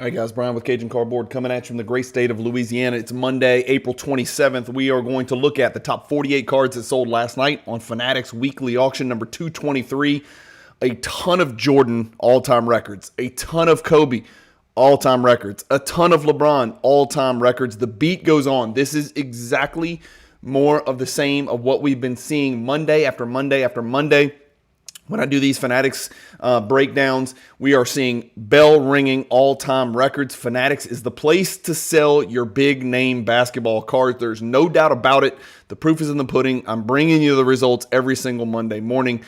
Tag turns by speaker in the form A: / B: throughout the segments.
A: All right, guys, Bryan with Cajun Cardboard coming at you from the great state of Louisiana. It's Monday, April 27th. We are going to look at the top 48 cards that sold last night on Fanatics weekly auction number 223. A ton of Jordan all-time records, a ton of Kobe all-time records, a ton of LeBron all-time records. The beat goes on. This is exactly more of the same of what we've been seeing Monday after Monday after Monday. When I do these Fanatics breakdowns, we are seeing bell-ringing all-time records. Fanatics is the place to sell your big-name basketball cards. There's no doubt about it. The proof is in the pudding. I'm bringing you the results every single Monday morning.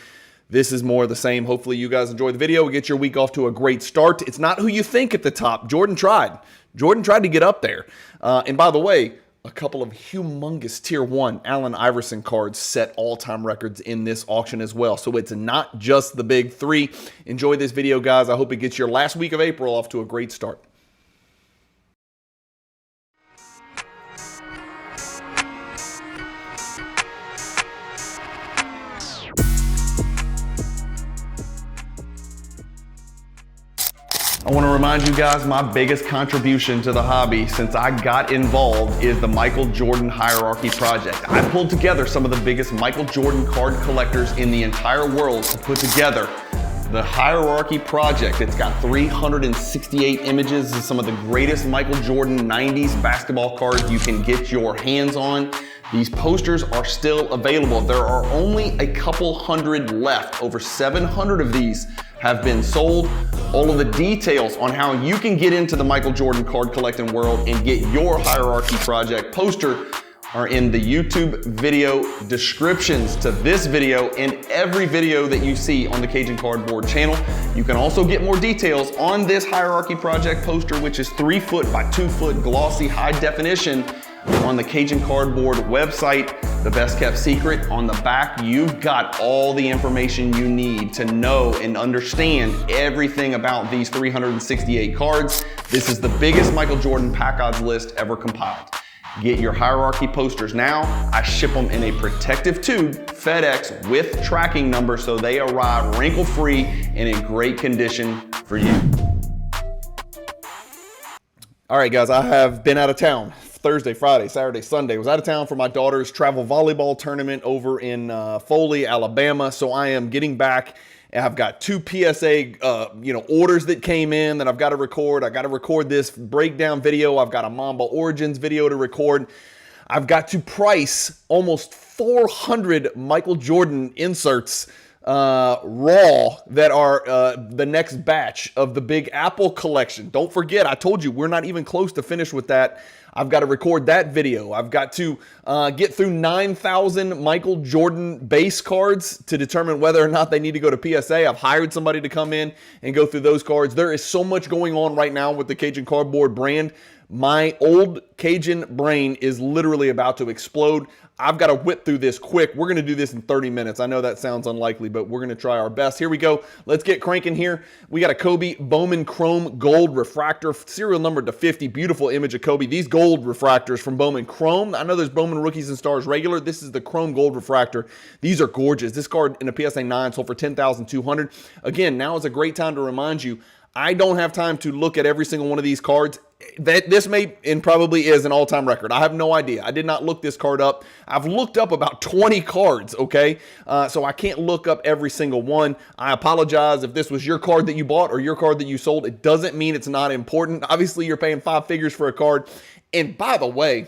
A: This is more of the same. Hopefully you guys enjoy the video. We get your week off to a great start. It's not who you think at the top. Jordan tried. Jordan tried to get up there. And by the way, a couple of humongous Tier 1 Allen Iverson cards set all-time records in this auction as well. So it's not just the big three. Enjoy this video, guys. I hope it gets your last week of April off to a great start. I want to remind you guys, my biggest contribution to the hobby since I got involved is the Michael Jordan Hierarchy Project. I pulled together some of the biggest Michael Jordan card collectors in the entire world to put together the Hierarchy Project. It's got 368 images of some of the greatest Michael Jordan 90s basketball cards you can get your hands on. These posters are still available. There are only a couple hundred left. Over 700 of these have been sold. All of the details on how you can get into the Michael Jordan card collecting world and get your Hierarchy Project poster are in the YouTube video descriptions to this video and every video that you see on the Cajun Cardboard channel. You can also get more details on this Hierarchy Project poster, which is 3 foot by 2 foot glossy high definition, on the Cajun Cardboard website. The best kept secret. On the back, you've got all the information you need to know and understand everything about these 368 cards. This is the biggest Michael Jordan pack odds list ever compiled. Get your Hierarchy posters now. I ship them in a protective tube, FedEx, with tracking number, so they arrive wrinkle-free and in great condition for you. All right, guys, I have been out of town. Thursday, Friday, Saturday, Sunday. Was out of town for my daughter's travel volleyball tournament over in Foley, Alabama. So I am getting back. I've got 2 PSA orders that came in that I've got to record. I got to record this breakdown video. I've got a Mamba Origins video to record. I've got to price almost 400 Michael Jordan inserts raw that are the next batch of the Big Apple collection. Don't forget, I told you we're not even close to finished with that. I've got to record that video. I've got to get through 9,000 Michael Jordan base cards to determine whether or not they need to go to PSA. I've hired somebody to come in and go through those cards. There is so much going on right now with the Cajun Cardboard brand. My old Cajun brain is literally about to explode. I've got to whip through this quick. We're going to do this in 30 minutes. I know that sounds unlikely, but we're going to try our best. Here we go. Let's get cranking here. We got a Kobe Bowman Chrome Gold Refractor, serial number to 50. Beautiful image of Kobe. These gold refractors from Bowman Chrome. I know there's Bowman Rookies and Stars regular. This is the Chrome Gold Refractor. These are gorgeous. This card in a PSA 9 sold for $10,200. Again, now is a great time to remind you, I don't have time to look at every single one of these cards. This may and probably is an all-time record. I have no idea. I did not look this card up. I've looked up about 20 cards, okay? So I can't look up every single one. I apologize if this was your card that you bought or your card that you sold. It doesn't mean it's not important. Obviously, you're paying 5 figures for a card. And by the way,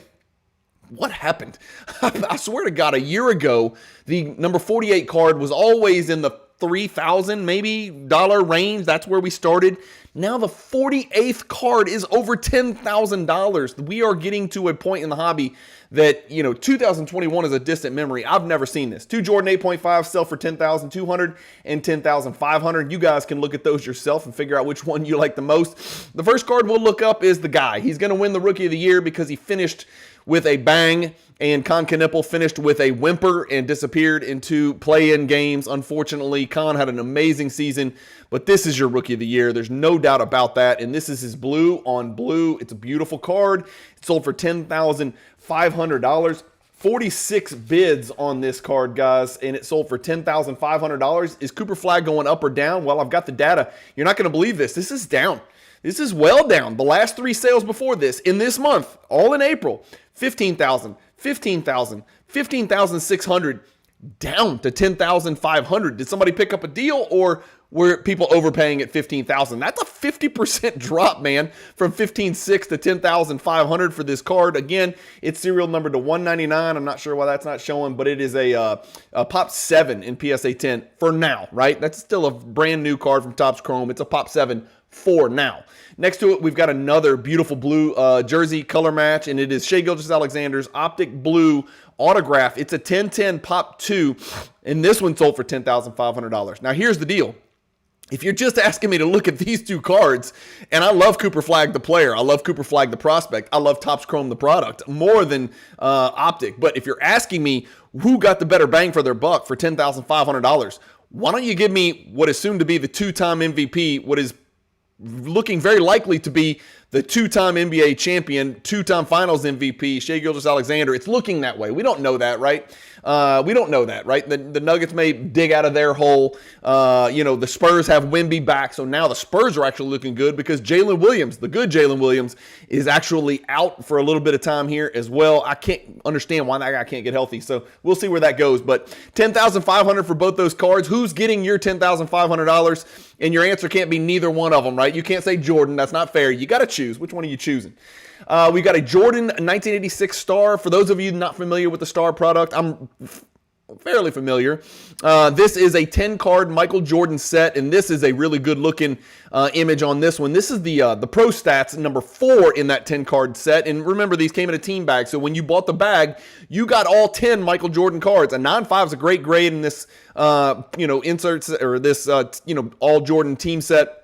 A: what happened? I swear to God, a year ago, the number 48 card was always in the $3,000 maybe dollar range. That's where we started. Now the 48th card is over $10,000. We are getting to a point in the hobby that, 2021 is a distant memory. I've never seen this. 2 Jordan 8.5 sell for $10,200 and $10,500. You guys can look at those yourself and figure out which one you like the most. The first card we'll look up is the guy. He's going to win the Rookie of the Year because he finished with a bang, and Con Knipple finished with a whimper and disappeared into play-in games. Unfortunately, Con had an amazing season, but this is your Rookie of the Year. There's no doubt about that, and this is his blue on blue. It's a beautiful card. It sold for $10,500. 46 bids on this card, guys, and it sold for $10,500. Is Cooper Flag going up or down? Well, I've got the data. You're not going to believe this. This is down. This is well down. The last 3 sales before this, in this month, all in April, 15,000, 15,000, 15,600, down to 10,500. Did somebody pick up a deal, or were people overpaying at 15,000? That's a 50% drop, man, from 15,600 to 10,500 for this card. Again, it's serial number to 199. I'm not sure why that's not showing, but it is a Pop 7 in PSA 10 for now, right? That's still a brand new card from Topps Chrome. It's a Pop 7 for now. Next to it, we've got another beautiful blue jersey color match, and it is Shai Gilgeous-Alexander's Optic Blue autograph. It's a 1010 Pop 2, and this one sold for $10,500. Now, here's the deal. If you're just asking me to look at these 2 cards, and I love Cooper Flagg the player, I love Cooper Flagg the prospect, I love Topps Chrome the product more than Optic, but if you're asking me who got the better bang for their buck for $10,500, why don't you give me what is soon to be the 2-time MVP, what is looking very likely to be the 2-time NBA champion, 2-time finals MVP, Shai Gilgeous-Alexander. It's looking that way. We don't know that, right? We don't know that, right? The Nuggets may dig out of their hole. The Spurs have Wemby back, so now the Spurs are actually looking good because Jalen Williams, the good Jalen Williams, is actually out for a little bit of time here as well. I can't understand why that guy can't get healthy, so we'll see where that goes. But $10,500 for both those cards. Who's getting your $10,500? And your answer can't be neither one of them, right? You can't say Jordan. That's not fair. You got to choose. Which one are you choosing? We've got a Jordan 1986 Star. For those of you not familiar with the Star product, I'm fairly familiar. This is a 10-card Michael Jordan set, and this is a really good-looking image on this one. This is the Pro Stats number 4 in that 10-card set, and remember, these came in a team bag, so when you bought the bag, you got all 10 Michael Jordan cards. A 9.5 is a great grade in this, inserts or this, all Jordan team set.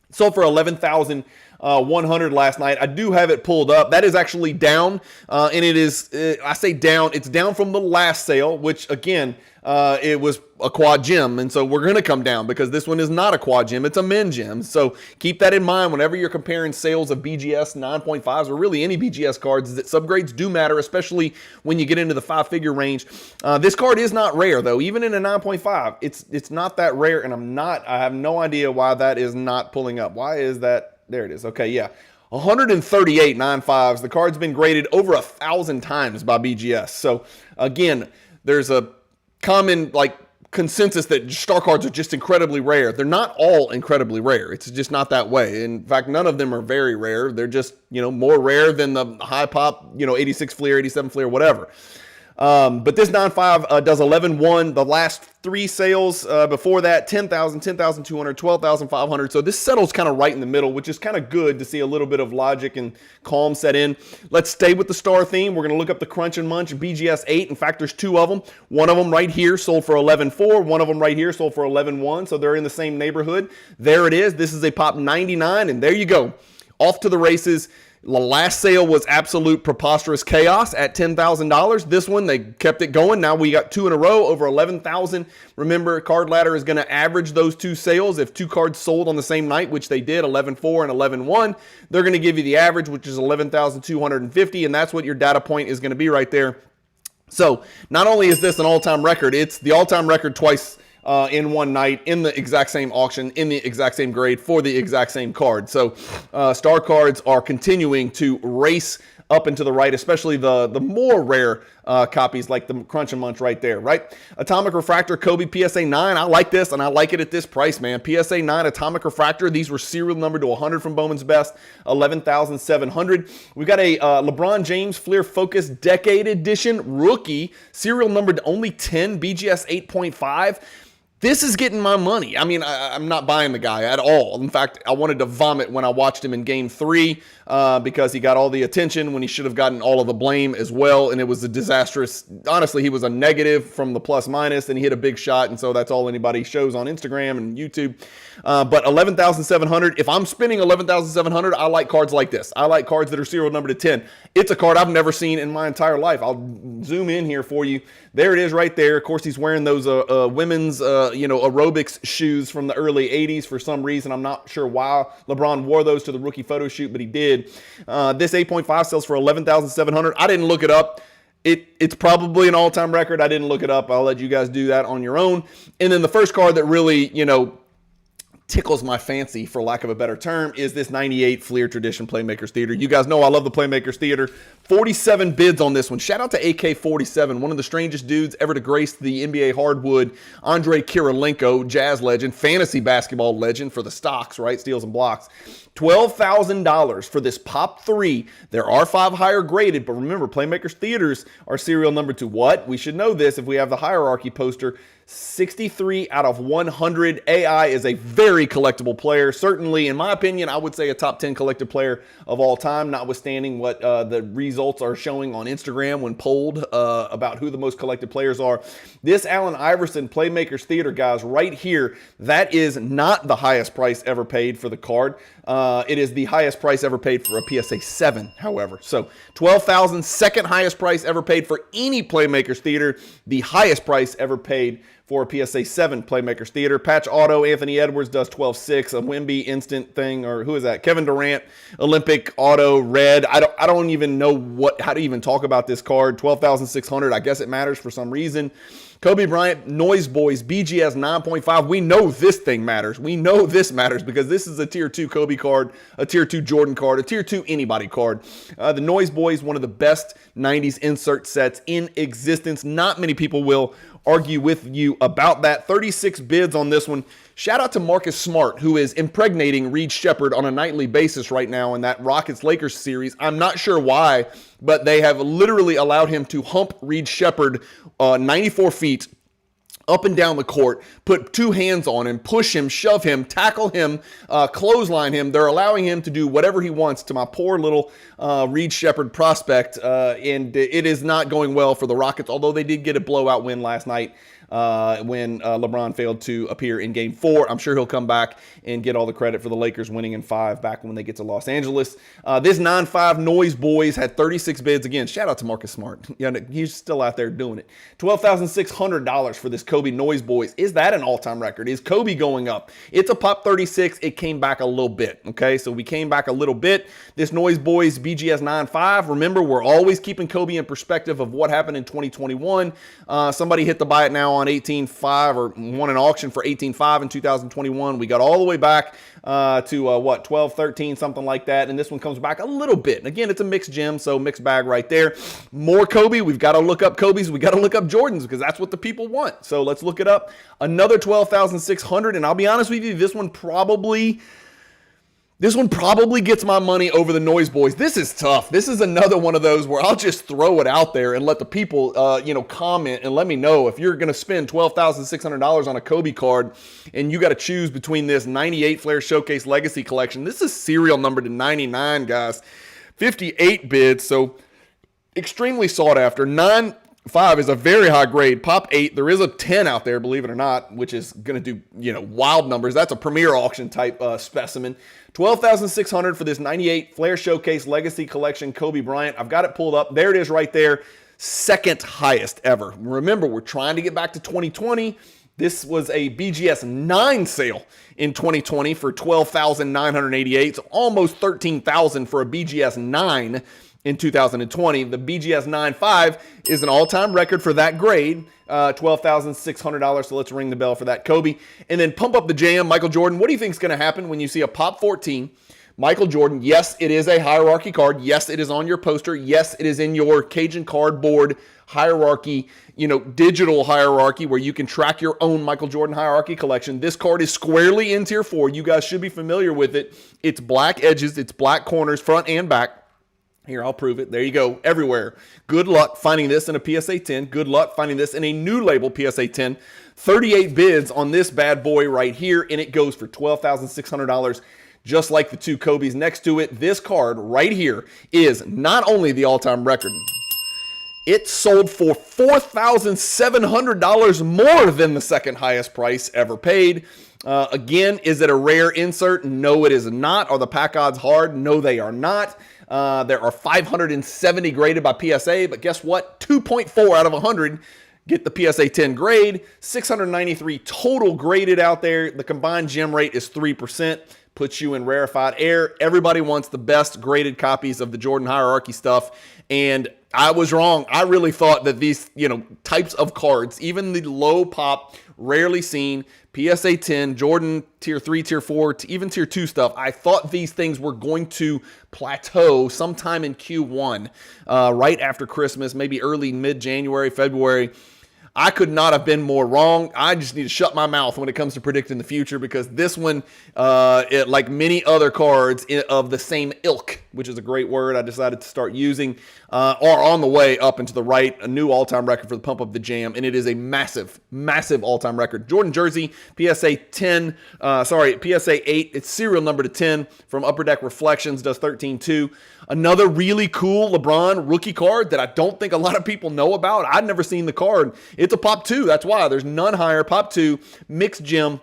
A: Sold for $11,100 last night. I do have it pulled up. That is actually down, and it is, I say down, it's down from the last sale, which again, it was a quad gem, and so we're going to come down because this one is not a quad gem, it's a min gem. So keep that in mind whenever you're comparing sales of BGS 9.5s or really any BGS cards, that subgrades do matter, especially when you get into the 5-figure range. This card is not rare though, even in a 9.5, it's not that rare, and I have no idea why that is not pulling up. Why is that? There it is. Okay, yeah. 138 9.5s. The card's been graded over 1,000 times by BGS. So again, there's a common consensus that star cards are just incredibly rare. They're not all incredibly rare. It's just not that way. In fact, none of them are very rare. They're just, more rare than the high pop, 86 Fleer, 87 Fleer, whatever. But this 9.5 does 11.1. The last 3 sales before that, 10,000, 10,200, 12,500. So this settles kind of right in the middle, which is kind of good to see a little bit of logic and calm set in. Let's stay with the star theme. We're going to look up the Crunch and Munch BGS 8. In fact, there's 2 of them. One of them right here sold for 11.4. One of them right here sold for 11.1. So they're in the same neighborhood. There it is. This is a Pop 99, and there you go. Off to the races. The last sale was absolute preposterous chaos at $10,000. This one, they kept it going. Now we got 2 in a row, over 11,000. Remember, Card Ladder is going to average those 2 sales. If 2 cards sold on the same night, which they did, 11.4 and 11.1, they're going to give you the average, which is 11,250, and that's what your data point is going to be right there. So not only is this an all-time record, it's the all-time record twice in one night, in the exact same auction, in the exact same grade, for the exact same card. So star cards are continuing to race up and to the right, especially the more rare copies like the Crunch and Munch right there, right? Atomic Refractor Kobe PSA 9. I like this, and I like it at this price, man. PSA 9 Atomic Refractor. These were serial numbered to 100 from Bowman's Best, 11,700. We got a LeBron James Fleer Focus Decade Edition Rookie, serial numbered to only 10, BGS 8.5. This is getting my money. I mean, I'm not buying the guy at all. In fact, I wanted to vomit when I watched him in Game 3 because he got all the attention when he should have gotten all of the blame as well, and it was a disastrous. Honestly, he was a negative from the plus-minus, and he hit a big shot, and so that's all anybody shows on Instagram and YouTube. But 11,700, if I'm spending 11,700, I like cards like this. I like cards that are serial numbered to 10. It's a card I've never seen in my entire life. I'll zoom in here for you. There it is right there. Of course, he's wearing those women's aerobics shoes from the early 80s for some reason. I'm not sure why LeBron wore those to the rookie photo shoot, but he did. This 8.5 sells for 11,700. I didn't look it up. It's probably an all-time record. I didn't look it up. I'll let you guys do that on your own. And then the first card that really, tickles my fancy, for lack of a better term, is this 98 Fleer Tradition Playmakers Theater. You guys know I love the Playmakers Theater. 47 bids on this one. Shout out to AK-47, one of the strangest dudes ever to grace the NBA hardwood. Andre Kirilenko, Jazz legend, fantasy basketball legend for the stocks, right? Steals and blocks. $12,000 for this Pop 3. There are 5 higher graded, but remember, Playmakers Theaters are serial number to what? We should know this if we have the hierarchy poster. 63 out of 100. AI is a very collectible player. Certainly, in my opinion, I would say a top 10 collected player of all time, notwithstanding what the results are showing on Instagram when polled about who the most collected players are. This Allen Iverson Playmakers Theater, guys, right here, that is not the highest price ever paid for the card. It is the highest price ever paid for a PSA 7, however. So $12,000, second highest price ever paid for any Playmakers Theater, the highest price ever paid for a PSA 7 Playmakers Theater. Patch Auto, Anthony Edwards does 12.6. A Wemby instant thing, or who is that? Kevin Durant, Olympic Auto, red. I don't even know how to even talk about this card. 12,600. I guess it matters for some reason. Kobe Bryant, Noise Boys, BGS 9.5. We know this thing matters. We know this matters because this is a Tier 2 Kobe card, a Tier 2 Jordan card, a Tier 2 anybody card. The Noise Boys, one of the best 90s insert sets in existence. Not many people will argue with you about that. 36 bids on this one. Shout out to Marcus Smart, who is impregnating Reed Sheppard on a nightly basis right now in that Rockets-Lakers series. I'm not sure why, but they have literally allowed him to hump Reed Sheppard 94 feet up and down the court, put 2 hands on him, push him, shove him, tackle him, clothesline him. They're allowing him to do whatever he wants to my poor little Reed Sheppard prospect, and it is not going well for the Rockets, although they did get a blowout win last night when Lebron failed to appear in Game 4. I'm sure he'll come back and get all the credit for the Lakers winning in 5 back when they get to Los Angeles. This 9.5 Noise Boys had 36 bids. Again, shout out to Marcus Smart. Yeah, he's still out there doing it. $12,600 for this Kobe Noise Boys. Is that an all-time record? Is Kobe going up? It's a Pop 36. It came back a little bit, okay? So we came back a little bit. This Noise Boys BGS 9.5. Remember, we're always keeping Kobe in perspective of what happened in 2021. Somebody hit the buy it now on 18.5 or won an auction for 18.5 in 2021. We got all the way back to what, 12, 13, something like that. And this one comes back a little bit. And again, it's a mixed gem, so mixed bag right there. More Kobe. We've got to look up Kobe's. We got to look up Jordan's because that's what the people want. So let's look it up. Another 12,600. And I'll be honest with you, this one probably gets my money over the Noise Boys. This is tough. This is another one of those where I'll just throw it out there and let the people, comment and let me know if you're going to spend $12,600 on a Kobe card and you got to choose between this 98 Flair Showcase Legacy Collection. This is serial number to 99, guys. 58 bids, so extremely sought after. 9.5 is a very high grade. Pop 8, there is a 10 out there, believe it or not, which is going to do, wild numbers. That's a premier auction type specimen. $12,600 for this 98 Flair Showcase Legacy Collection Kobe Bryant. I've got it pulled up. There it is right there. Second highest ever. Remember, we're trying to get back to 2020. This was a BGS 9 sale in 2020 for $12,988. So almost $13,000 for a BGS 9 in 2020. The BGS 9.5 is an all-time record for that grade, $12,600. So let's ring the bell for that, Kobe. And then pump up the jam, Michael Jordan. What do you think is going to happen when you see a Pop 14, Michael Jordan? Yes, it is a hierarchy card. Yes, it is on your poster. Yes, it is in your Cajun Cardboard hierarchy, digital hierarchy where you can track your own Michael Jordan hierarchy collection. This card is squarely in Tier 4. You guys should be familiar with it. It's black edges. It's black corners, front and back. Here, I'll prove it. There you go. Everywhere. Good luck finding this in a PSA 10. Good luck finding this in a new label PSA 10. 38 bids on this bad boy right here, and it goes for $12,600, just like the 2 Kobe's next to it. This card right here is not only the all-time record, it sold for $4,700 more than the second highest price ever paid. Again, is it a rare insert? No, it is not. Are the pack odds hard? No, they are not. There are 570 graded by PSA, but guess what? 2.4 out of 100 get the PSA 10 grade. 693 total graded out there. The combined gem rate is 3%. Puts you in rarefied air. Everybody wants the best graded copies of the Jordan hierarchy stuff, and I was wrong. I really thought that these, types of cards, even the low pop, rarely seen PSA 10, Jordan tier 3, tier 4, even tier 2 stuff. I thought these things were going to plateau sometime in Q1, right after Christmas, maybe early mid-January, February. I could not have been more wrong. I just need to shut my mouth when it comes to predicting the future, because this one, like many other cards of the same ilk, which is a great word I decided to start using, are on the way up and to the right. A new all-time record for the Pump Up the Jam, and it is a massive, massive all-time record. Jordan jersey, PSA 10, PSA 8. It's serial number to 10 from Upper Deck Reflections, does 13.2. Another really cool LeBron rookie card that I don't think a lot of people know about. I'd never seen the card. It's a Pop 2. That's why. There's none higher. Pop 2, mixed gem.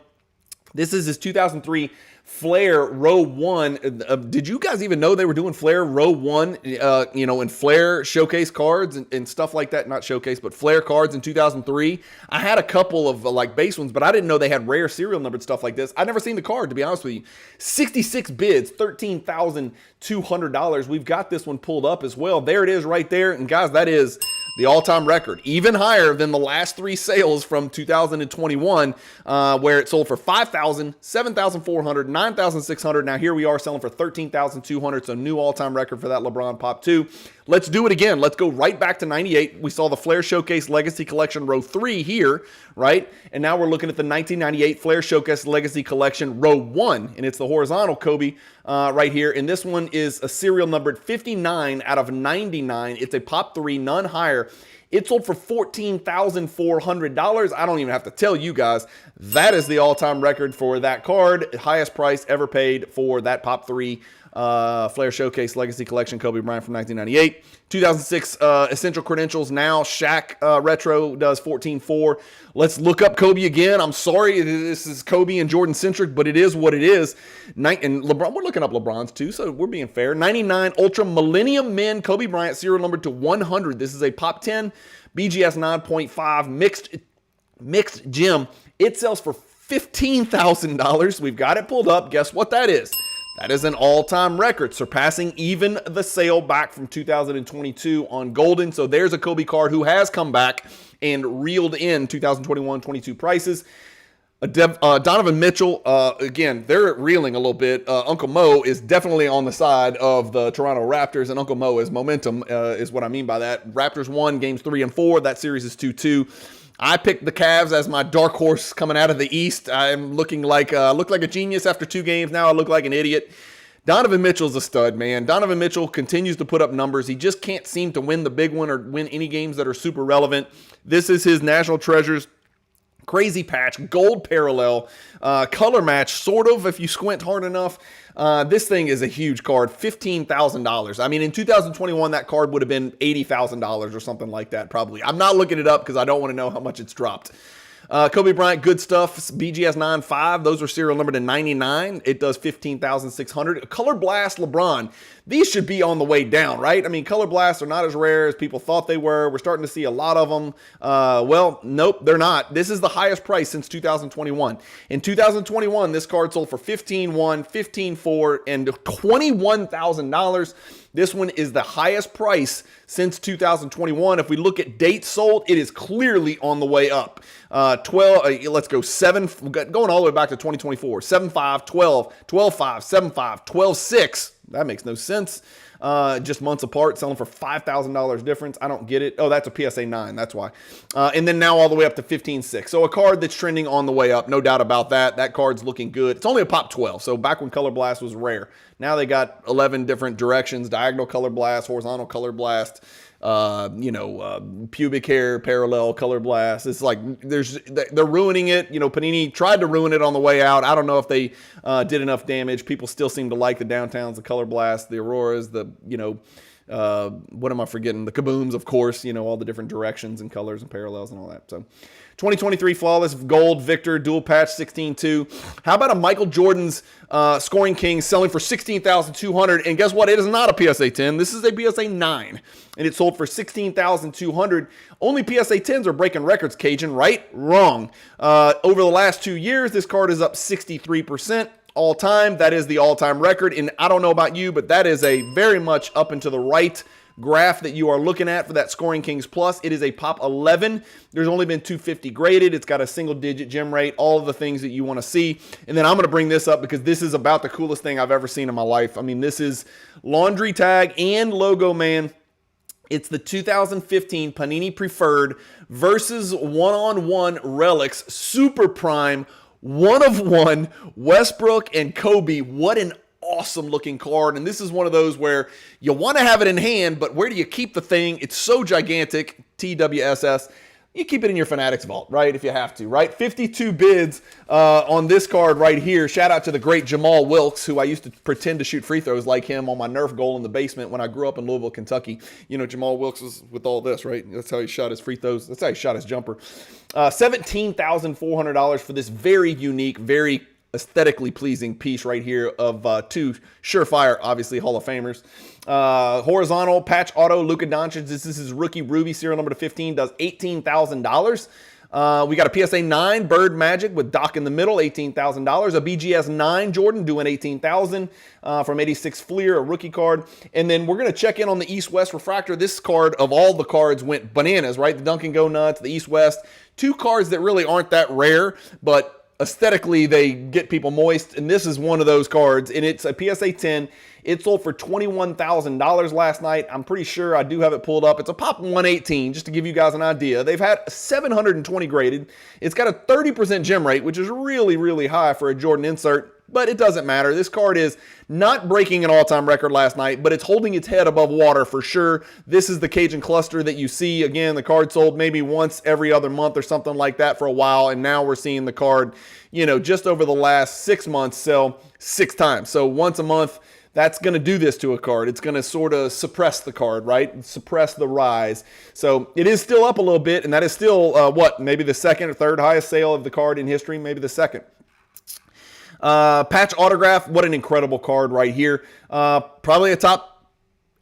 A: This is his 2003 Flair Row 1. Did you guys even know they were doing Flair Row 1, and Flair showcase cards and stuff like that? Not showcase, but Flair cards in 2003. I had a couple of base ones, but I didn't know they had rare serial numbered stuff like this. I'd never seen the card, to be honest with you. 66 bids, $13,200. We've got this one pulled up as well. There it is right there. And guys, that is the all-time record, even higher than the last three sales from 2021, where it sold for $5,000, $7,400, $9,600. Now here we are selling for $13,200, so new all-time record for that LeBron Pop 2. Let's do it again. Let's go right back to 98. We saw the Flair Showcase Legacy Collection Row 3 here, right? And now we're looking at the 1998 Flair Showcase Legacy Collection Row 1, and it's the horizontal Kobe right here. And this one is a serial numbered 59 out of 99. It's a Pop 3, none higher. It sold for $14,400. I don't even have to tell you guys. That is the all-time record for that card. Highest price ever paid for that Pop 3 Flair Showcase Legacy Collection Kobe Bryant from 1998. 2006 Essential Credentials now. Shaq Retro does 14.4. Let's look up Kobe again. I'm sorry, this is Kobe and Jordan centric, but it is what it is. And LeBron, we're looking up LeBron's too, so we're being fair. 99 Ultra Millennium Men Kobe Bryant, serial number to 100. This is a Pop 10 BGS 9.5 mixed gem. It sells for $15,000. We've got it pulled up. Guess what that is? That is an all-time record, surpassing even the sale back from 2022 on Golden. So there's a Kobe card who has come back and reeled in 2021-22 prices. Donovan Mitchell, again, they're reeling a little bit. Uncle Mo is definitely on the side of the Toronto Raptors, and Uncle Mo is momentum, is what I mean by that. Raptors won games 3 and 4. That series is 2-2. I picked the Cavs as my dark horse coming out of the East. I'm looking like looked like a genius after 2 games. Now I look like an idiot. Donovan Mitchell's a stud, man. Donovan Mitchell continues to put up numbers. He just can't seem to win the big one or win any games that are super relevant. This is his National Treasures crazy patch, gold parallel, color match, sort of, if you squint hard enough. This thing is a huge card, $15,000. I mean, in 2021, that card would have been $80,000 or something like that, probably. I'm not looking it up because I don't want to know how much it's dropped. Kobe Bryant, good stuff. BGS 9.5. Those are serial numbered to 99. It does $15,600. Color Blast LeBron. These should be on the way down, right? I mean, Color Blasts are not as rare as people thought they were. We're starting to see a lot of them. Well, nope, they're not. This is the highest price since 2021. In 2021, this card sold for $15,100, $15,400, and $21,000. This one is the highest price since 2021. If we look at dates sold, it is clearly on the way up. Let's go 7, going all the way back to 2024. 7.5, 12, 12.5, 7.5, 12.6. That makes no sense. Just months apart, selling for $5,000 difference. I don't get it. Oh, that's a PSA 9. That's why. And then now all the way up to 15.6. So a card that's trending on the way up. No doubt about that. That card's looking good. It's only a Pop 12. So back when Color Blast was rare. Now they got 11 different directions. Diagonal Color Blast, horizontal Color Blast, pubic hair, parallel Color Blast. It's like they're ruining it. Panini tried to ruin it on the way out. I don't know if they did enough damage. People still seem to like the downtowns, the Color Blast, the Auroras, what am I forgetting? The Kabooms, of course, all the different directions and colors and parallels and all that. So 2023 Flawless Gold Victor Dual Patch 16.2. How about a Michael Jordan's Scoring King selling for $16,200? And guess what? It is not a PSA 10. This is a PSA 9. And it sold for $16,200. Only PSA 10s are breaking records, Cajun, right? Wrong. Over the last 2 years, this card is up 63%. All time, that is the all-time record. And I don't know about you, but that is a very much up and to the right graph that you are looking at for that Scoring Kings Plus. It is a Pop 11. There's only been 250 graded. It's got a single-digit gem rate, all of the things that you want to see. And then I'm going to bring this up because this is about the coolest thing I've ever seen in my life. I mean, this is laundry tag and logo, man. It's the 2015 Panini Preferred versus one-on-one relics Super Prime 1/1 Westbrook and Kobe. What an awesome looking card. And this is one of those where you want to have it in hand, but where do you keep the thing? It's so gigantic. TWSS. You keep it in your Fanatics vault, right? If you have to, right? 52 bids on this card right here. Shout out to the great Jamal Wilkes, who I used to pretend to shoot free throws like him on my Nerf goal in the basement when I grew up in Louisville, Kentucky. You know, Jamal Wilkes was with all this, right? That's how he shot his free throws. That's how he shot his jumper. $17,400 for this very unique, very aesthetically pleasing piece right here of two surefire, obviously, Hall of Famers. Horizontal patch auto, Luka Doncic. This is his rookie Ruby, serial number to 15, does $18,000. We got a PSA 9 Bird Magic with Doc in the middle, $18,000. A BGS 9 Jordan doing $18,000 from 86 Fleer, a rookie card. And then we're going to check in on the East-West Refractor. This card, of all the cards, went bananas, right? The Duncan Go Nuts, the East-West. Two cards that really aren't that rare, but aesthetically they get people moist, and this is one of those cards, and it's a PSA 10. It sold for $21,000 last night. I'm pretty sure I do have it pulled up. It's a Pop 118, just to give you guys an idea. They've had 720 graded. It's got a 30% gem rate, which is really, really high for a Jordan insert, but it doesn't matter. This card is not breaking an all-time record last night, but it's holding its head above water for sure. This is the Cajun cluster that you see. Again, the card sold maybe once every other month or something like that for a while, and now we're seeing the card, you know, just over the last 6 months sell 6 times. So once a month, that's going to do this to a card. It's going to sort of suppress the card, right? Suppress the rise. So it is still up a little bit, and that is still, maybe the second or third highest sale of the card in history, maybe the second. Patch autograph, what an incredible card right here. Probably a top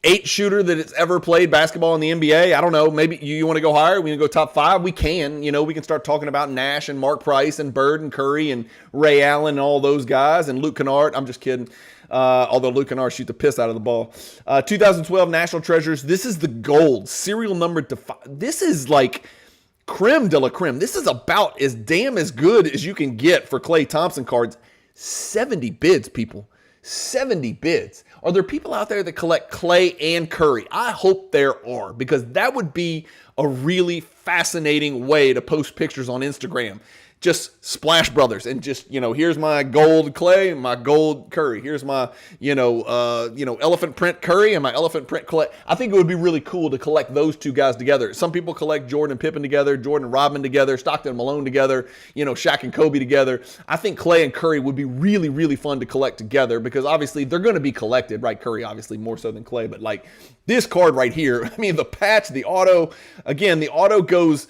A: 8 shooter that has ever played basketball in the NBA. I don't know, maybe you want to go higher? We can go top 5? We can. You know, we can start talking about Nash and Mark Price and Bird and Curry and Ray Allen and all those guys and Luke Kennard. I'm just kidding. Although Luke Kennard shoot the piss out of the ball. 2012 National Treasures. This is the gold. Serial number to 5. This is like creme de la creme. This is about as damn as good as you can get for Klay Thompson cards. 70 bids, people. 70 bids. Are there people out there that collect Klay and Curry? I hope there are, because that would be a really fascinating way to post pictures on Instagram. Just Splash Brothers and just, you know, here's my gold Klay and my gold Curry. Here's my, elephant print Curry and my elephant print Klay. I think it would be really cool to collect those two guys together. Some people collect Jordan and Pippen together, Jordan and Rodman together, Stockton and Malone together, you know, Shaq and Kobe together. I think Klay and Curry would be really, really fun to collect together because obviously they're going to be collected, right? Curry obviously more so than Klay, but like this card right here, I mean, the patch, the auto, again, the auto goes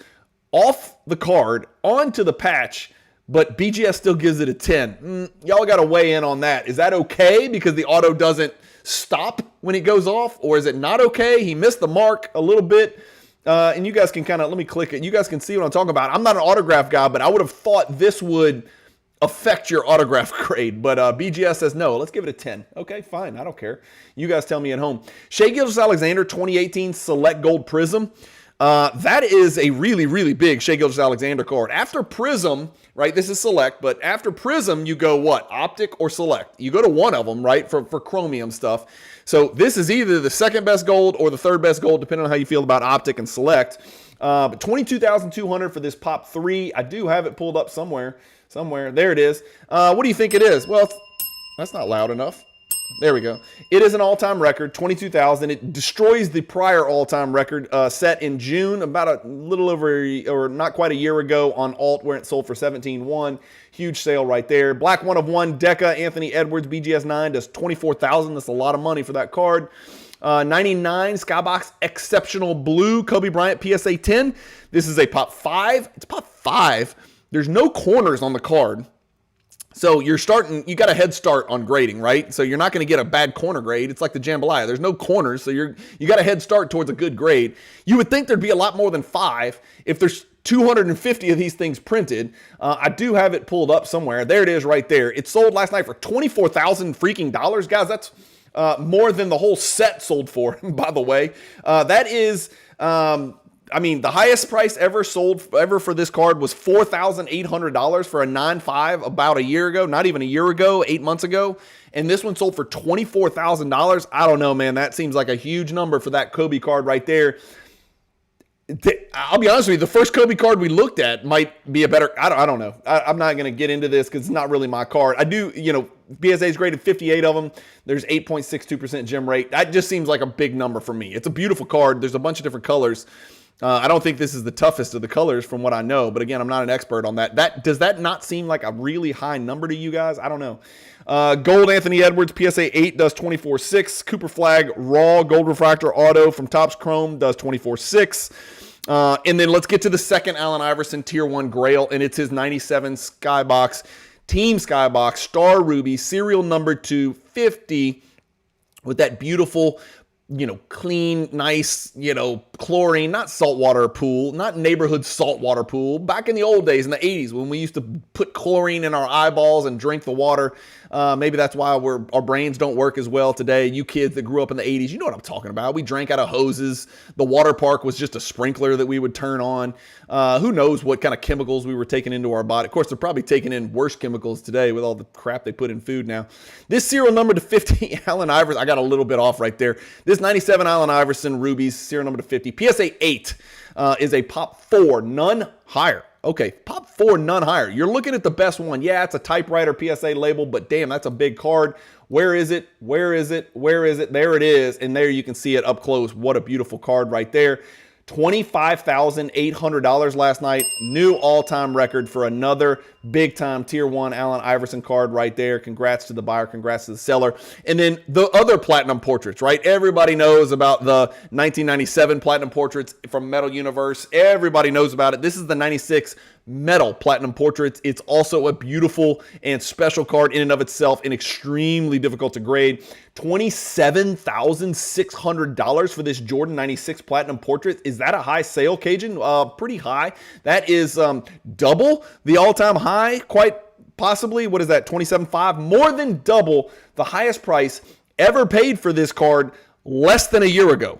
A: off the card onto the patch, but BGS still gives it a 10. Y'all got to weigh in on that. Is that okay because the auto doesn't stop when it goes off, or is it not okay? He missed the mark a little bit, and you guys can kind of, let me click it. You guys can see what I'm talking about. I'm not an autograph guy, but I would have thought this would affect your autograph grade, but BGS says no. Let's give it a 10. Okay, fine. I don't care. You guys tell me at home. Shai Gilgeous-Alexander 2018 Select Gold Prism. That is a really, really big Shai Gilgeous-Alexander card. After Prism, right, this is Select, but after Prism, you go what? Optic or Select? You go to one of them, right, for chromium stuff. So this is either the second best gold or the third best gold, depending on how you feel about Optic and Select. But $22,200 for this Pop 3. I do have it pulled up somewhere. There it is. What do you think it is? Well, that's not loud enough. There we go. It is an all-time record, 22,000. It destroys the prior all-time record set in June, about a little over, or not quite a year ago on Alt, where it sold for 17.1. Huge sale right there. Black 1 of 1, Deca, Anthony Edwards, BGS 9 does 24,000. That's a lot of money for that card. 99 Skybox Exceptional Blue, Kobe Bryant, PSA 10. This is a Pop 5. It's Pop 5. There's no corners on the card. So you got a head start on grading, right? So you're not going to get a bad corner grade. It's like the Jambalaya. There's no corners, so you got a head start towards a good grade. You would think there'd be a lot more than 5 if there's 250 of these things printed. I do have it pulled up somewhere. There it is right there. It sold last night for $24,000 freaking dollars. Guys, more than the whole set sold for, by the way. That is, I mean, the highest price ever for this card was $4,800 for a 9.5 about a year ago, not even a year ago, 8 months ago. And this one sold for $24,000. I don't know, man. That seems like a huge number for that Kobe card right there. I'll be honest with you, the first Kobe card we looked at might be a better, I don't know. I'm not going to get into this because it's not really my card. I do, PSA is graded 58 of them. There's 8.62% gem rate. That just seems like a big number for me. It's a beautiful card. There's a bunch of different colors. I don't think this is the toughest of the colors from what I know, but again, I'm not an expert on that. Does that not seem like a really high number to you guys? I don't know. Gold Anthony Edwards, PSA 8 does 24.6. Cooper Flag Raw Gold Refractor Auto from Topps Chrome does 24.6. And then let's get to the second Allen Iverson Tier 1 Grail, and it's his 97 Skybox, Team Skybox, Star Ruby, serial number 250 with that beautiful, clean, nice, chlorine, not saltwater pool, not neighborhood saltwater pool. Back in the old days, in the 80s, when we used to put chlorine in our eyeballs and drink the water. Maybe that's why our brains don't work as well today. You kids that grew up in the 80s, you know what I'm talking about. We drank out of hoses. The water park was just a sprinkler that we would turn on. Who knows what kind of chemicals we were taking into our body. Of course, they're probably taking in worse chemicals today with all the crap they put in food now. This serial number to 50 Allen Iverson, I got a little bit off right there. This 97 Allen Iverson Rubies, serial number to 50. PSA 8 is a Pop 4, none higher. Okay, Pop 4, none higher. You're looking at the best one. Yeah, it's a typewriter PSA label, but damn, that's a big card. Where is it? Where is it? Where is it? There it is. And there you can see it up close. What a beautiful card right there. $25,800 last night. New all-time record for another big-time Tier 1 Allen Iverson card right there. Congrats to the buyer. Congrats to the seller. And then the other Platinum portraits, right? Everybody knows about the 1997 Platinum portraits from Metal Universe. Everybody knows about it. This is the 96 Metal Platinum portraits. It's also a beautiful and special card in and of itself and extremely difficult to grade. $27,600 for this Jordan 96 Platinum portrait. Is that a high sale, Cajun? Pretty high. That is double the all-time high, quite possibly. What is that, 27.5? More than double the highest price ever paid for this card less than a year ago.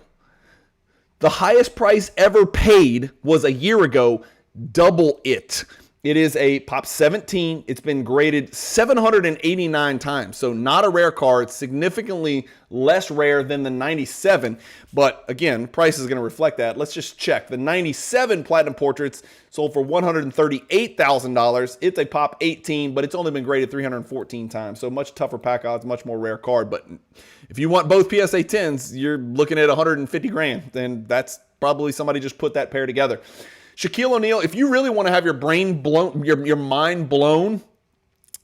A: The highest price ever paid was a year ago. Double it. It is a Pop 17. It's been graded 789 times. So not a rare card, significantly less rare than the 97. But again, price is going to reflect that. Let's just check. The 97 Platinum portraits sold for $138,000. It's a Pop 18, but it's only been graded 314 times. So much tougher pack odds, much more rare card. But if you want both PSA 10s, you're looking at 150 grand. Then that's probably somebody just put that pair together. Shaquille O'Neal, if you really want to have your brain blown, your mind blown,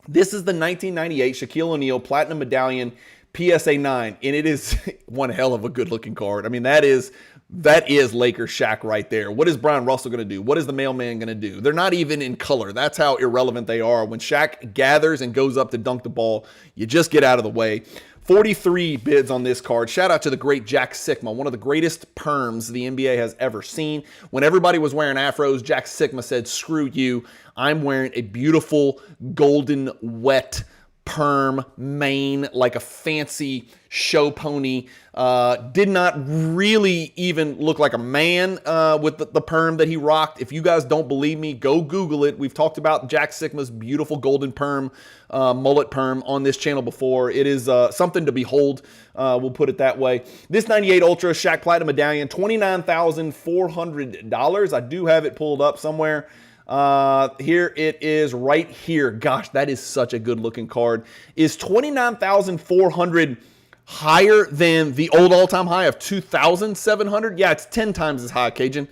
A: this is the 1998 Shaquille O'Neal Platinum Medallion PSA 9, and it is one hell of a good-looking card. I mean, that is Lakers Shaq right there. What is Bryan Russell going to do? What is the mailman going to do? They're not even in color. That's how irrelevant they are. When Shaq gathers and goes up to dunk the ball, you just get out of the way. 43 bids on this card. Shout out to the great Jack Sikma, one of the greatest perms the NBA has ever seen. When everybody was wearing afros, Jack Sikma said, screw you. I'm wearing a beautiful golden wet perm mane like a fancy show pony. Did not really even look like a man with the perm that he rocked. If you guys don't believe me, go Google it. We've talked about Jack Sikma's beautiful golden perm, mullet perm on this channel before. It is something to behold. We'll put it that way. This 98 Ultra Shaq Platinum Medallion, $29,400. I do have it pulled up somewhere. Here it is right here. Gosh, that is such a good looking card. Is $29,400 higher than the old all-time high of $2,700? Yeah, it's 10 times as high, Cajun.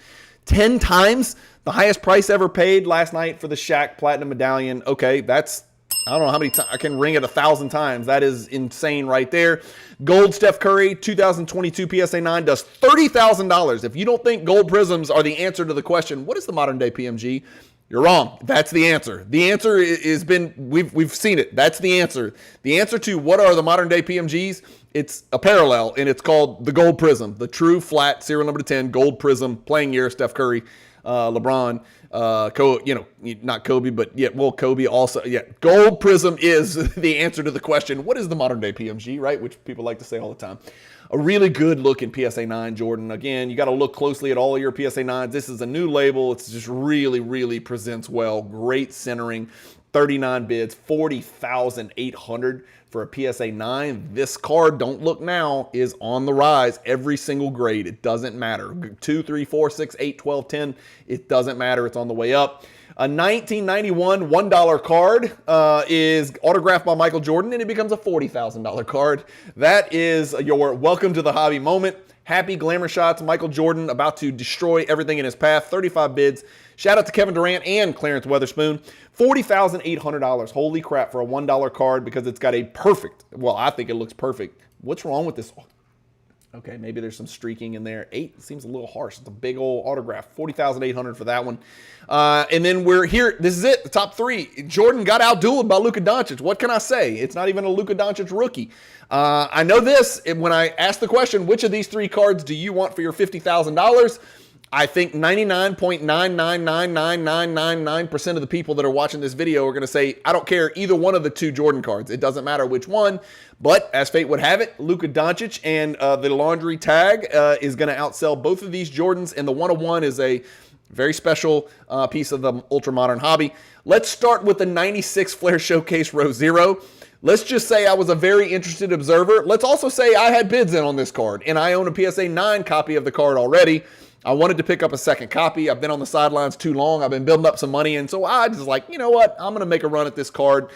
A: 10 times the highest price ever paid last night for the Shaq Platinum Medallion. Okay, that's, I don't know how many times, I can ring it 1,000 times. That is insane right there. Gold Steph Curry 2022 PSA 9 does $30,000. If you don't think gold prisms are the answer to the question, what is the modern day PMG? You're wrong. That's the answer. The answer has been, we've seen it. That's the answer. The answer to what are the modern day PMGs, it's a parallel, and it's called the Gold Prism, the true flat serial number 10 Gold Prism, playing year, Steph Curry, LeBron, not Kobe, but yeah, well, Kobe also. Yeah, Gold Prism is the answer to the question, what is the modern day PMG, right? Which people like to say all the time. A really good looking PSA 9 Jordan. Again, you got to look closely at all of your PSA 9s. This is a new label. It's just really, really presents well. Great centering. 39 bids, 40,800 for a PSA 9. This card, don't look now, is on the rise. Every single grade. It doesn't matter. 2, 3, 4, 6, 8, 12, 10. It doesn't matter. It's on the way up. A 1991 $1 card is autographed by Michael Jordan, and it becomes a $40,000 card. That is your welcome to the hobby moment. Happy glamour shots. Michael Jordan about to destroy everything in his path. 35 bids. Shout out to Kevin Durant and Clarence Weatherspoon. $40,800. Holy crap for a $1 card because it's got a perfect, well, I think it looks perfect. What's wrong with this? Okay, maybe there's some streaking in there. 8 seems a little harsh. It's a big old autograph. $40,800 for that one. And then we're here. This is it. The top 3. Jordan got outdueled by Luka Doncic. What can I say? It's not even a Luka Doncic rookie. I know this. When I asked the question, which of these 3 cards do you want for your $50,000? I think 99.9999999% of the people that are watching this video are going to say, I don't care either one of the 2 Jordan cards. It doesn't matter which one. But as fate would have it, Luka Doncic and the laundry tag is going to outsell both of these Jordans. And the 101 is a very special piece of the ultra modern hobby. Let's start with the 96 Flair Showcase Row 0. Let's just say I was a very interested observer. Let's also say I had bids in on this card, and I own a PSA 9 copy of the card already. I wanted to pick up a second copy. I've been on the sidelines too long. I've been building up some money, and so I just like, you know what? I'm going to make a run at this card.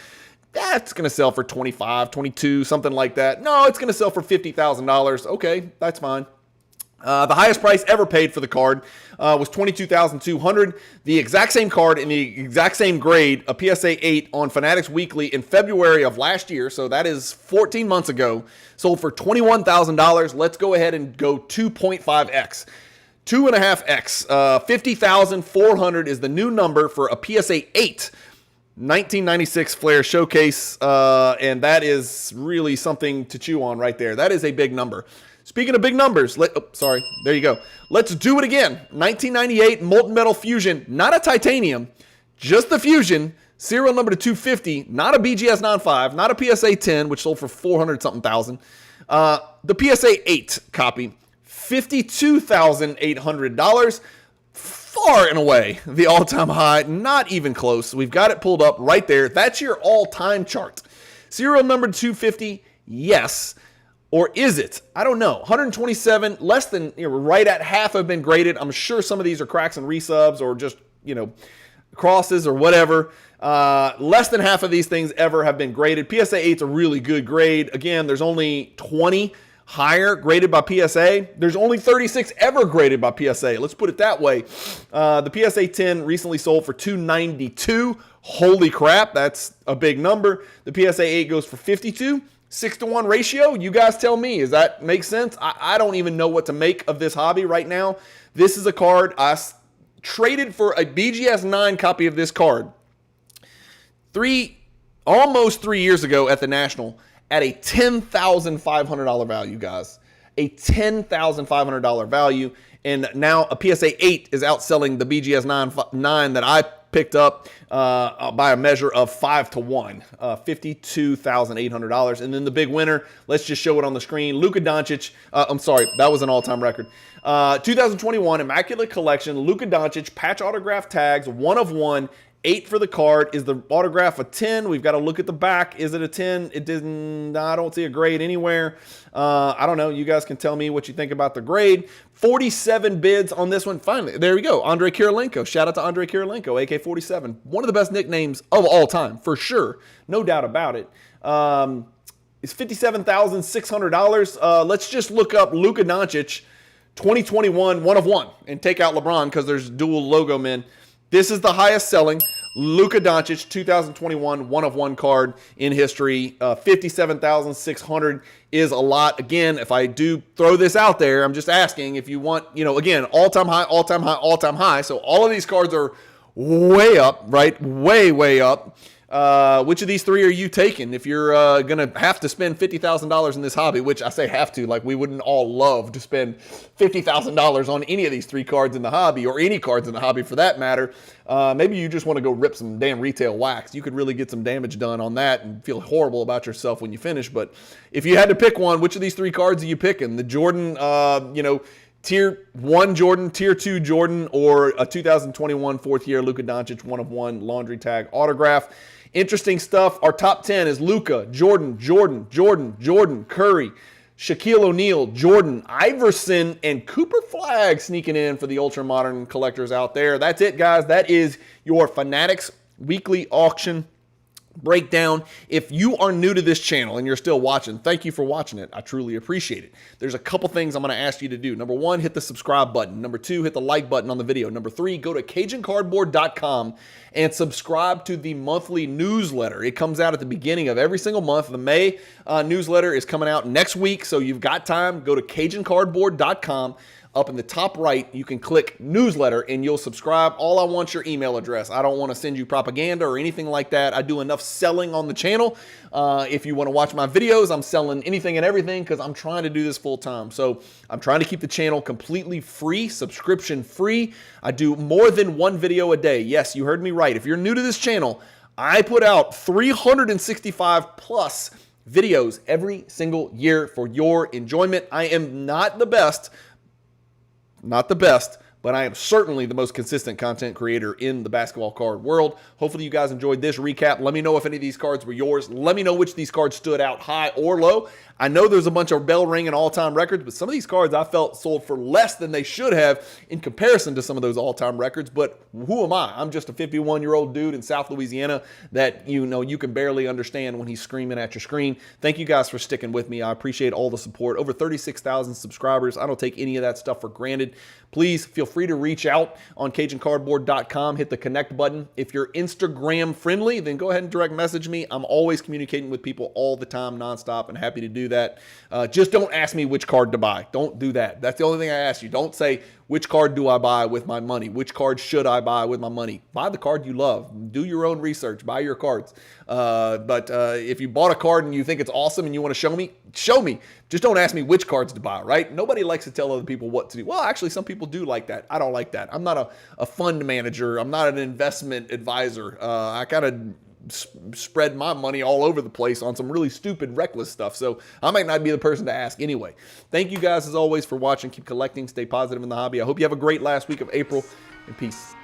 A: That's going to sell for 25, 22, something like that. No, it's going to sell for $50,000. Okay, that's fine. The highest price ever paid for the card was $22,200. The exact same card in the exact same grade, a PSA 8 on Fanatics Weekly in February of last year, so that is 14 months ago, sold for $21,000. Let's go ahead and go 2.5x. 2.5x. 50,400 is the new number for a PSA 8 1996 Flair Showcase, and that is really something to chew on right there. That is a big number. Speaking of big numbers, there you go. Let's do it again. 1998 Molten Metal Fusion, not a titanium, just the Fusion, serial number to 250, not a BGS 95, not a PSA 10, which sold for 400-something thousand. The PSA 8 copy, $52,800. Far and away the all-time high, not even close. We've got it pulled up right there. That's your all-time chart. Serial number 250, yes. Or is it? I don't know. 127, less than, right at half have been graded. I'm sure some of these are cracks and resubs or just, crosses or whatever. Less than half of these things ever have been graded. PSA 8's a really good grade. Again, there's only 20 higher graded by PSA. There's only 36 ever graded by PSA. Let's put it that way. The PSA 10 recently sold for $292. Holy crap, that's a big number. The PSA 8 goes for $52. 6-to-1 ratio. You guys tell me. Does that make sense? I don't even know what to make of this hobby right now. This is a card I traded for a BGS 9 copy of this card almost 3 years ago at the National at a $10,500 value, guys. A $10,500 value. And now a PSA 8 is outselling the BGS 9 that I picked up by a measure of 5-to-1, $52,800. And then the big winner, let's just show it on the screen. Luka Doncic, I'm sorry, that was an all-time record. 2021 Immaculate Collection, Luka Doncic, patch autograph tags, 1 of 1, 8 for the card. Is the autograph a 10? We've got to look at the back. Is it a 10? It didn't. I don't see a grade anywhere. I don't know. You guys can tell me what you think about the grade. 47 bids on this one. Finally, there we go. Andre Kirilenko. Shout out to Andre Kirilenko, AK-47. One of the best nicknames of all time, for sure. No doubt about it. It's $57,600. Let's just look up Luka Doncic 2021 1 of 1 and take out LeBron because there's dual logo men. This is the highest selling Luka Doncic 2021 1 of 1 card in history. 57,600 is a lot. Again, if I do throw this out there, I'm just asking if you want, again, all-time high, all-time high, all-time high. So all of these cards are way up, right? Way up. Which of these three are you taking? If you're going to have to spend $50,000 in this hobby, which I say have to, like we wouldn't all love to spend $50,000 on any of these three cards in the hobby, or any cards in the hobby for that matter. Maybe you just want to go rip some damn retail wax. You could really get some damage done on that and feel horrible about yourself when you finish. But if you had to pick one, which of these three cards are you picking? The Jordan, Tier 1 Jordan, Tier 2 Jordan, or a 2021 fourth year Luka Doncic 1/1 laundry tag autograph? Interesting stuff. Our top 10 is Luka, Jordan, Curry, Shaquille O'Neal, Jordan, Iverson, and Cooper Flag sneaking in for the ultra modern collectors out there. That's it, guys. That is your Fanatics weekly auction breakdown. If you are new to this channel and you're still watching, thank you for watching it. I truly appreciate it. There's a couple things I'm going to ask you to do. Number one, hit the subscribe button. Number two, hit the like button on the video. Number three, go to CajunCardboard.com and subscribe to the monthly newsletter. It comes out at the beginning of every single month. The May newsletter is coming out next week, so you've got time. Go to CajunCardboard.com. Up in the top right, you can click newsletter and you'll subscribe. All I want is your email address. I don't want to send you propaganda or anything like that. I do enough selling on the channel. If you want to watch my videos, I'm selling anything and everything because I'm trying to do this full time. So I'm trying to keep the channel completely free, subscription free. I do more than one video a day. Yes, you heard me right. If you're new to this channel, I put out 365 plus videos every single year for your enjoyment. I am not the best, but I am certainly the most consistent content creator in the basketball card world. Hopefully you guys enjoyed this recap. Let me know if any of these cards were yours. Let me know which of these cards stood out high or low. I know there's a bunch of bell ringing all-time records, but some of these cards I felt sold for less than they should have in comparison to some of those all-time records. But who am I? I'm just a 51-year-old dude in South Louisiana that you can barely understand when he's screaming at your screen. Thank you guys for sticking with me. I appreciate all the support. Over 36,000 subscribers. I don't take any of that stuff for granted. Please feel free to reach out on CajunCardboard.com. Hit the connect button. If you're Instagram friendly, then go ahead and direct message me. I'm always communicating with people all the time, nonstop, and happy to do that. Just don't ask me which card to buy. Don't do that. That's the only thing I ask you. Don't say, which card do I buy with my money? Which card should I buy with my money? Buy the card you love. Do your own research. Buy your cards. But if you bought a card and you think it's awesome and you want to show me, show me. Just don't ask me which cards to buy, right? Nobody likes to tell other people what to do. Well, actually, some people do like that. I don't like that. I'm not a fund manager. I'm not an investment advisor. I kind of spread my money all over the place on some really stupid, reckless stuff. So I might not be the person to ask anyway. Thank you guys, as always, for watching. Keep collecting. Stay positive in the hobby. I hope you have a great last week of April, and peace.